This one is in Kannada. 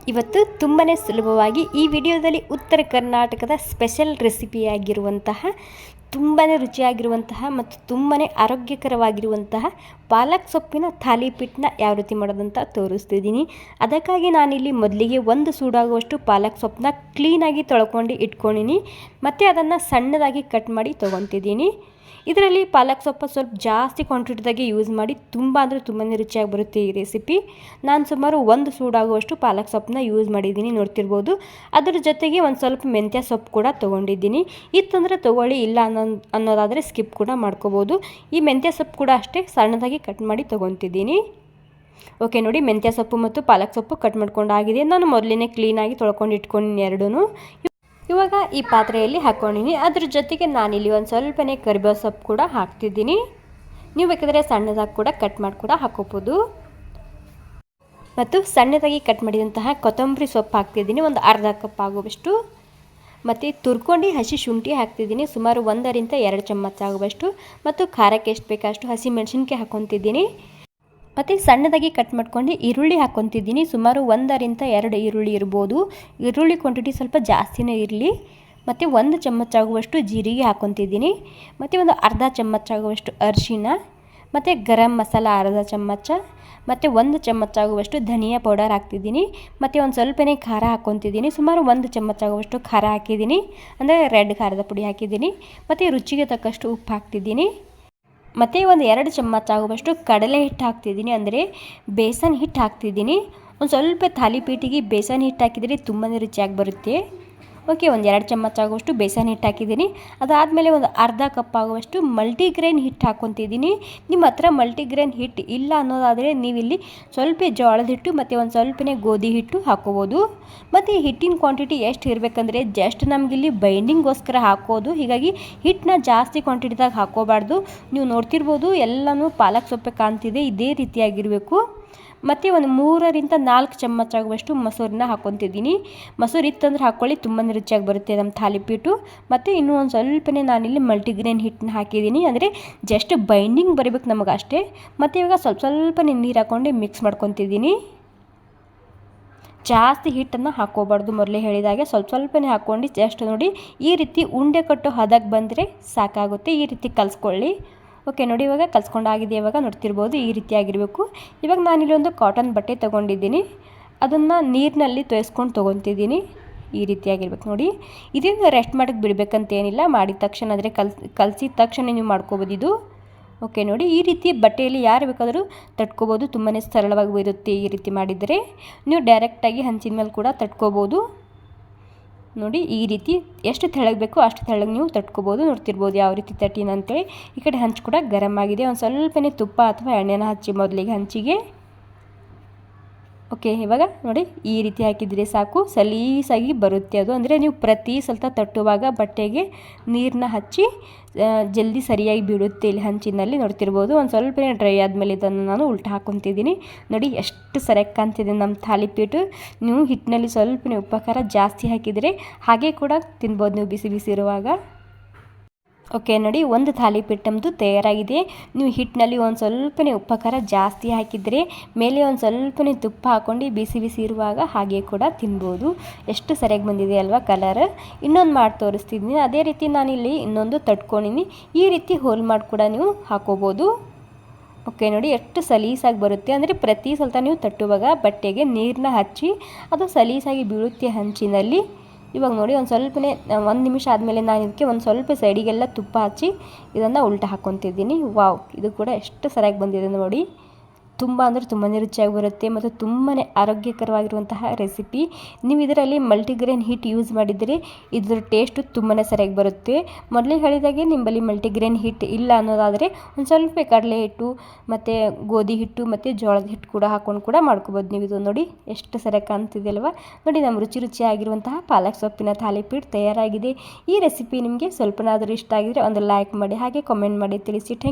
ಇವತ್ತು ತುಂಬಾ ಸುಲಭವಾಗಿ ಈ ವಿಡಿಯೋದಲ್ಲಿ ಉತ್ತರ ಕರ್ನಾಟಕದ ಸ್ಪೆಷಲ್ ರೆಸಿಪಿಯಾಗಿರುವಂತಹ ತುಂಬಾ ರುಚಿಯಾಗಿರುವಂತಹ ಮತ್ತು ತುಂಬಾ ಆರೋಗ್ಯಕರವಾಗಿರುವಂತಹ ಪಾಲಕ್ ಸೊಪ್ಪಿನ ಥಾಲಿಪೀಠನ ಯಾವ ರೀತಿ ಮಾಡೋದಂತ ತೋರಿಸ್ತಿದ್ದೀನಿ. ಅದಕ್ಕಾಗಿ ನಾನಿಲ್ಲಿ ಮೊದಲಿಗೆ ಒಂದು ಸೂಡಾಗುವಷ್ಟು ಪಾಲಕ್ ಸೊಪ್ಪನ್ನ ಕ್ಲೀನಾಗಿ ತೊಳ್ಕೊಂಡು ಇಟ್ಕೊಂಡಿನಿ ಮತ್ತು ಅದನ್ನು ಸಣ್ಣದಾಗಿ ಕಟ್ ಮಾಡಿ ತೊಗೊತಿದ್ದೀನಿ. ಇದರಲ್ಲಿ ಪಾಲಕ್ ಸೊಪ್ಪು ಸ್ವಲ್ಪ ಜಾಸ್ತಿ ಕ್ವಾಂಟಿಟಿದಾಗೆ ಯೂಸ್ ಮಾಡಿ ತುಂಬ ಅಂದರೆ ತುಂಬಾ ರುಚಿಯಾಗಿ ಬರುತ್ತೆ ಈ ರೆಸಿಪಿ. ನಾನು ಸುಮಾರು ಒಂದು ಸೂಡಾಗುವಷ್ಟು ಪಾಲಕ್ ಸೊಪ್ಪನ್ನ ಯೂಸ್ ಮಾಡಿದ್ದೀನಿ, ನೋಡ್ತಿರ್ಬೋದು. ಅದರ ಜೊತೆಗೆ ಒಂದು ಸ್ವಲ್ಪ ಮೆಂತ್ಯ ಸೊಪ್ಪು ಕೂಡ ತೊಗೊಂಡಿದ್ದೀನಿ. ಇತ್ತಂದರೆ ತೊಗೊಳ್ಳಿ, ಇಲ್ಲ ಅನ್ನೋದಾದರೆ ಸ್ಕಿಪ್ ಕೂಡ ಮಾಡ್ಕೋಬೋದು. ಈ ಮೆಂತ್ಯ ಸೊಪ್ಪು ಕೂಡ ಅಷ್ಟೇ ಸಣ್ಣದಾಗಿ ಕಟ್ ಮಾಡಿ ತೊಗೊತಿದ್ದೀನಿ. ಓಕೆ ನೋಡಿ, ಮೆಂತ್ಯ ಸೊಪ್ಪು ಮತ್ತು ಪಾಲಕ್ ಸೊಪ್ಪು ಕಟ್ ಮಾಡ್ಕೊಂಡಾಗಿದೆ. ನಾನು ಮೊದಲೇ ಕ್ಲೀನಾಗಿ ತೊಳ್ಕೊಂಡು ಇಟ್ಕೊಂಡಿನಿ ಎರಡೂ. ಇವಾಗ ಈ ಪಾತ್ರೆಯಲ್ಲಿ ಹಾಕ್ಕೊಂಡಿನಿ. ಅದ್ರ ಜೊತೆಗೆ ನಾನಿಲ್ಲಿ ಒಂದು ಸ್ವಲ್ಪನೇ ಕರಿಬೇವು ಸೊಪ್ಪು ಕೂಡ ಹಾಕ್ತಿದ್ದೀನಿ. ನೀವು ಬೇಕಾದರೆ ಸಣ್ಣದಾಗಿ ಕೂಡ ಕಟ್ ಮಾಡಿ ಕೂಡ ಹಾಕೋಬೋದು. ಮತ್ತು ಸಣ್ಣದಾಗಿ ಕಟ್ ಮಾಡಿದಂತಹ ಕೊತ್ತಂಬರಿ ಸೊಪ್ಪು ಹಾಕ್ತಿದ್ದೀನಿ, ಒಂದು ಅರ್ಧ ಕಪ್ ಆಗುವಷ್ಟು. ಮತ್ತು ತುರ್ಕೊಂಡು ಹಸಿ ಶುಂಠಿ ಹಾಕ್ತಿದ್ದೀನಿ, ಸುಮಾರು 1-2 ಚಮಚ ಆಗುವಷ್ಟು. ಮತ್ತು ಖಾರಕ್ಕೆ ಎಷ್ಟು ಬೇಕಷ್ಟು ಹಸಿ ಮೆಣಸಿನ್ಕಾಯಿ ಹಾಕ್ಕೊತಿದ್ದೀನಿ. ಮತ್ತು ಸಣ್ಣದಾಗಿ ಕಟ್ ಮಾಡ್ಕೊಂಡು ಈರುಳ್ಳಿ ಹಾಕ್ಕೊತಿದ್ದೀನಿ, ಸುಮಾರು 1-2 ಈರುಳ್ಳಿ ಇರ್ಬೋದು. ಈರುಳ್ಳಿ ಕ್ವಾಂಟಿಟಿ ಸ್ವಲ್ಪ ಜಾಸ್ತಿನೇ ಇರಲಿ. ಮತ್ತು 1 ಚಮಚ ಆಗುವಷ್ಟು ಜೀರಿಗೆ ಹಾಕ್ಕೊತಿದ್ದೀನಿ. ಮತ್ತು ಒಂದು ಅರ್ಧ ಚಮಚ ಆಗುವಷ್ಟು ಅರಿಶಿನ, ಮತ್ತು ಗರಂ ಮಸಾಲ ಅರ್ಧ ಚಮಚ, ಮತ್ತು 1 ಚಮಚ ಆಗುವಷ್ಟು ಧನಿಯಾ ಪೌಡರ್ ಹಾಕ್ತಿದ್ದೀನಿ. ಮತ್ತು ಒಂದು ಸ್ವಲ್ಪನೇ ಖಾರ ಹಾಕ್ಕೊತಿದ್ದೀನಿ, ಸುಮಾರು 1 ಚಮಚ ಆಗುವಷ್ಟು ಖಾರ ಹಾಕಿದ್ದೀನಿ, ಅಂದರೆ ರೆಡ್ ಖಾರದ ಪುಡಿ ಹಾಕಿದ್ದೀನಿ. ಮತ್ತು ರುಚಿಗೆ ತಕ್ಕಷ್ಟು ಉಪ್ಪು ಹಾಕ್ತಿದ್ದೀನಿ. ಮತ್ತು ಒಂದು 2 ಚಮಚ ಆಗುವಷ್ಟು ಕಡಲೆ ಹಿಟ್ಟು ಹಾಕ್ತಿದ್ದೀನಿ, ಅಂದರೆ ಬೇಸನ್ ಹಿಟ್ಟು ಹಾಕ್ತಿದ್ದೀನಿ. ಒಂದು ಸ್ವಲ್ಪ ಥಾಲಿಪೀಠಿಗೆ ಬೇಸನ್ ಹಿಟ್ಟು ಹಾಕಿದರೆ ತುಂಬಾ ರುಚಿಯಾಗಿ ಬರುತ್ತೆ. ಓಕೆ, ಒಂದು 2 ಚಮಚ ಆಗುವಷ್ಟು ಬೇಸನ್ ಹಿಟ್ಟು ಹಾಕಿದ್ದೀನಿ. ಅದಾದಮೇಲೆ ಒಂದು ಅರ್ಧ ಕಪ್ ಆಗುವಷ್ಟು ಮಲ್ಟಿಗ್ರೇನ್ ಹಿಟ್ಟು ಹಾಕ್ಕೊತಿದ್ದೀನಿ. ನಿಮ್ಮ ಹತ್ರ ಮಲ್ಟಿಗ್ರೇನ್ ಹಿಟ್ಟು ಇಲ್ಲ ಅನ್ನೋದಾದರೆ ನೀವಿಲ್ಲಿ ಸ್ವಲ್ಪ ಜೋಳದ ಹಿಟ್ಟು ಮತ್ತು ಒಂದು ಸ್ವಲ್ಪನೇ ಗೋಧಿ ಹಿಟ್ಟು ಹಾಕೋಬೋದು. ಮತ್ತು ಈ ಹಿಟ್ಟಿನ ಕ್ವಾಂಟಿಟಿ ಎಷ್ಟು ಇರಬೇಕಂದ್ರೆ ಜಸ್ಟ್ ನಮಗಿಲ್ಲಿ ಬೈಂಡಿಂಗ್ಗೋಸ್ಕರ ಹಾಕೋದು. ಹೀಗಾಗಿ ಹಿಟ್ಟನ್ನ ಜಾಸ್ತಿ ಕ್ವಾಂಟಿಟಿದಾಗ ಹಾಕೋಬಾರ್ದು. ನೀವು ನೋಡ್ತಿರ್ಬೋದು ಎಲ್ಲನೂ ಪಾಲಕ್ ಸೊಪ್ಪೆ ಕಾಣ್ತಿದೆ, ಇದೇ ರೀತಿಯಾಗಿರಬೇಕು. ಮತ್ತು ಒಂದು 3-4 ಚಮಚ ಆಗುವಷ್ಟು ಮೊಸರನ್ನ ಹಾಕ್ಕೊತಿದ್ದೀನಿ. ಮೊಸರು ಇತ್ತಂದ್ರೆ ಹಾಕ್ಕೊಳ್ಳಿ, ತುಂಬಾ ರುಚಿಯಾಗಿ ಬರುತ್ತೆ ನಮ್ಮ ಥಾಲಿಪೀಠು. ಮತ್ತು ಇನ್ನೂ ಒಂದು ಸ್ವಲ್ಪನೇ ನಾನಿಲ್ಲಿ ಮಲ್ಟಿಗ್ರೇನ್ ಹಿಟ್ಟನ್ನ ಹಾಕಿದ್ದೀನಿ, ಅಂದರೆ ಜಸ್ಟ್ ಬೈಂಡಿಂಗ್ ಬರಬೇಕು ನಮಗೆ ಅಷ್ಟೇ. ಮತ್ತು ಇವಾಗ ಸ್ವಲ್ಪನೇ ನೀರು ಹಾಕ್ಕೊಂಡು ಮಿಕ್ಸ್ ಮಾಡ್ಕೊತಿದ್ದೀನಿ. ಜಾಸ್ತಿ ಹಿಟ್ಟನ್ನು ಹಾಕೋಬಾರ್ದು, ಮೊದಲೇ ಹೇಳಿದಾಗೆ ಸ್ವಲ್ಪನೇ ಹಾಕ್ಕೊಂಡು ಜಸ್ಟ್ ನೋಡಿ ಈ ರೀತಿ ಉಂಡೆ ಕಟ್ಟೋ ಹದಕ್ಕೆ ಬಂದರೆ ಸಾಕಾಗುತ್ತೆ. ಈ ರೀತಿ ಕಲಿಸ್ಕೊಳ್ಳಿ. ಓಕೆ ನೋಡಿ, ಇವಾಗ ಕಲಿಸ್ಕೊಂಡಾಗಿದೆ. ಇವಾಗ ನೋಡ್ತಿರ್ಬೋದು ಈ ರೀತಿಯಾಗಿರಬೇಕು. ಇವಾಗ ನಾನಿಲ್ಲಿ ಒಂದು ಕಾಟನ್ ಬಟ್ಟೆ ತೊಗೊಂಡಿದ್ದೀನಿ, ಅದನ್ನು ನೀರಿನಲ್ಲಿ ತೊಯ್ಸ್ಕೊಂಡು ತೊಗೊತಿದ್ದೀನಿ. ಈ ರೀತಿಯಾಗಿರ್ಬೇಕು ನೋಡಿ. ಇದನ್ನು ರೆಸ್ಟ್ ಮಾಡೋಕ್ಕೆ ಬಿಡಬೇಕಂತೇನಿಲ್ಲ, ಮಾಡಿದ ತಕ್ಷಣ ಅಂದರೆ ಕಲಸಿದ ತಕ್ಷಣ ನೀವು ಮಾಡ್ಕೋಬೋದು ಇದು. ಓಕೆ ನೋಡಿ, ಈ ರೀತಿ ಬಟ್ಟೆಯಲ್ಲಿ ಯಾರು ಬೇಕಾದರೂ ತಟ್ಕೋಬೋದು, ತುಂಬಾ ಸರಳವಾಗಿ ಇರುತ್ತೆ. ಈ ರೀತಿ ಮಾಡಿದರೆ ನೀವು ಡೈರೆಕ್ಟಾಗಿ ಹಂಚಿನ ಮೇಲೆ ಕೂಡ ತಟ್ಕೋಬೋದು. ನೋಡಿ ಈ ರೀತಿ ಎಷ್ಟು ತೆಳ್ಳಗೆ ಬೇಕೋ ಅಷ್ಟು ತೆಳ್ಳಗೆ ನೀವು ತಟ್ಕೋಬೋದು. ನೋಡ್ತಿರ್ಬೋದು ಯಾವ ರೀತಿ ತಟ್ಟಿನ ಅಂತೇಳಿ. ಈ ಕಡೆ ಹಂಚು ಕೂಡ ಗರಮ್ ಆಗಿದೆ. ಒಂದು ಸ್ವಲ್ಪನೇ ತುಪ್ಪ ಅಥವಾ ಎಣ್ಣೆನ ಹಚ್ಚಿ ಮೊದಲಿಗೆ ಹಂಚಿಗೆ. ಓಕೆ, ಇವಾಗ ನೋಡಿ ಈ ರೀತಿ ಹಾಕಿದರೆ ಸಾಕು, ಸಲೀಸಾಗಿ ಬರುತ್ತೆ ಅದು. ಅಂದರೆ ನೀವು ಪ್ರತಿ ಸಲ ತಟ್ಟುವಾಗ ಬಟ್ಟೆಗೆ ನೀರನ್ನ ಹಚ್ಚಿ ಜಲ್ದಿ ಸರಿಯಾಗಿ ಬೀಳುತ್ತೆ ಇಲ್ಲಿ ಹಂಚಿನಲ್ಲಿ. ನೋಡ್ತಿರ್ಬೋದು ಒಂದು ಸ್ವಲ್ಪನೇ ಡ್ರೈ ಆದಮೇಲೆ ಇದನ್ನು ನಾನು ಉಲ್ಟಾ ಹಾಕ್ಕೊತಿದ್ದೀನಿ. ನೋಡಿ ಎಷ್ಟು ಸರಿಯಾಗಿ ಕಾಣ್ತಿದೆ ನಮ್ಮ ಥಾಲಿಪೀಠು. ನೀವು ಹಿಟ್ಟಿನಲ್ಲಿ ಸ್ವಲ್ಪನೇ ಉಪ್ಪು ಖಾರ ಜಾಸ್ತಿ ಹಾಕಿದರೆ ಹಾಗೆ ಕೂಡ ತಿನ್ಬೋದು ನೀವು ಬಿಸಿ ಬಿಸಿ ಇರುವಾಗ. ಓಕೆ ನೋಡಿ, ಒಂದು ಥಾಲಿಪೀಠ ನಮ್ಮದು ತಯಾರಾಗಿದೆ. ನೀವು ಹಿಟ್ಟಿನಲ್ಲಿ ಒಂದು ಸ್ವಲ್ಪನೇ ಉಪ್ಪು ಖಾರ ಜಾಸ್ತಿ ಹಾಕಿದರೆ ಮೇಲೆ ಒಂದು ಸ್ವಲ್ಪನೇ ತುಪ್ಪ ಹಾಕ್ಕೊಂಡು ಬಿಸಿ ಬಿಸಿ ಇರುವಾಗ ಹಾಗೆ ಕೂಡ ತಿನ್ಬೋದು. ಎಷ್ಟು ಸರಿಯಾಗಿ ಬಂದಿದೆ ಅಲ್ವಾ ಕಲರ್. ಇನ್ನೊಂದು ಮಾಡಿ ತೋರಿಸ್ತಿದ್ದೀನಿ. ಅದೇ ರೀತಿ ನಾನಿಲ್ಲಿ ಇನ್ನೊಂದು ತಟ್ಕೊಂಡಿನಿ. ಈ ರೀತಿ ಹೋಲ್ ಮಾಡಿ ಕೂಡ ನೀವು ಹಾಕೋಬೋದು. ಓಕೆ ನೋಡಿ ಎಷ್ಟು ಸಲೀಸಾಗಿ ಬರುತ್ತೆ, ಅಂದರೆ ಪ್ರತಿ ಸಲ ನೀವು ತಟ್ಟುವಾಗ ಬಟ್ಟೆಗೆ ನೀರನ್ನ ಹಚ್ಚಿ ಅದು ಸಲೀಸಾಗಿ ಬೀಳುತ್ತೆ ಹಂಚಿನಲ್ಲಿ. ಇವಾಗ ನೋಡಿ ಒಂದು ಸ್ವಲ್ಪನೇ 1 ನಿಮಿಷ ಆದಮೇಲೆ ನಾನು ಇದಕ್ಕೆ ಒಂದು ಸ್ವಲ್ಪ ಸೈಡಿಗೆಲ್ಲ ತುಪ್ಪ ಹಚ್ಚಿ ಇದನ್ನು ಉಲ್ಟಾ ಹಾಕ್ಕೊತಿದ್ದೀನಿ. ವಾವ್, ಇದು ಕೂಡ ಎಷ್ಟು ಸರಿಯಾಗಿ ಬಂದಿದೆ ನೋಡಿ. ತುಂಬ ಅಂದರೆ ತುಂಬಾ ರುಚಿಯಾಗಿ ಬರುತ್ತೆ ಮತ್ತು ತುಂಬಾ ಆರೋಗ್ಯಕರವಾಗಿರುವಂತಹ ರೆಸಿಪಿ. ನೀವು ಇದರಲ್ಲಿ ಮಲ್ಟಿಗ್ರೇನ್ ಹಿಟ್ಟು ಯೂಸ್ ಮಾಡಿದರೆ ಇದರ ಟೇಸ್ಟು ತುಂಬಾ ಸರಿಯಾಗಿ ಬರುತ್ತೆ. ಮೊದಲೇ ಹೇಳಿದಾಗೆ ನಿಮ್ಮಲ್ಲಿ ಮಲ್ಟಿಗ್ರೇನ್ ಹಿಟ್ಟು ಇಲ್ಲ ಅನ್ನೋದಾದರೆ ಒಂದು ಸ್ವಲ್ಪ ಕಡಲೆ ಹಿಟ್ಟು ಮತ್ತು ಗೋಧಿ ಹಿಟ್ಟು ಮತ್ತು ಜೋಳದ ಹಿಟ್ಟು ಕೂಡ ಹಾಕ್ಕೊಂಡು ಕೂಡ ಮಾಡ್ಕೋಬೋದು ನೀವು. ಇದು ನೋಡಿ ಎಷ್ಟು ಸರಿಯಾಗಿ ಕಾಣ್ತಿದೆ ಅಲ್ವಾ. ನೋಡಿ ನಮ್ಮ ರುಚಿಯಾಗಿರುವಂತಹ ಪಾಲಕ್ ಸೊಪ್ಪಿನ ಥಾಲಿಪೀಠ ತಯಾರಾಗಿದೆ. ಈ ರೆಸಿಪಿ ನಿಮಗೆ ಸ್ವಲ್ಪನಾದರೂ ಇಷ್ಟ ಆಗಿದರೆ ಒಂದು ಲೈಕ್ ಮಾಡಿ, ಹಾಗೆ ಕಾಮೆಂಟ್ ಮಾಡಿ ತಿಳಿಸಿ. Thank you.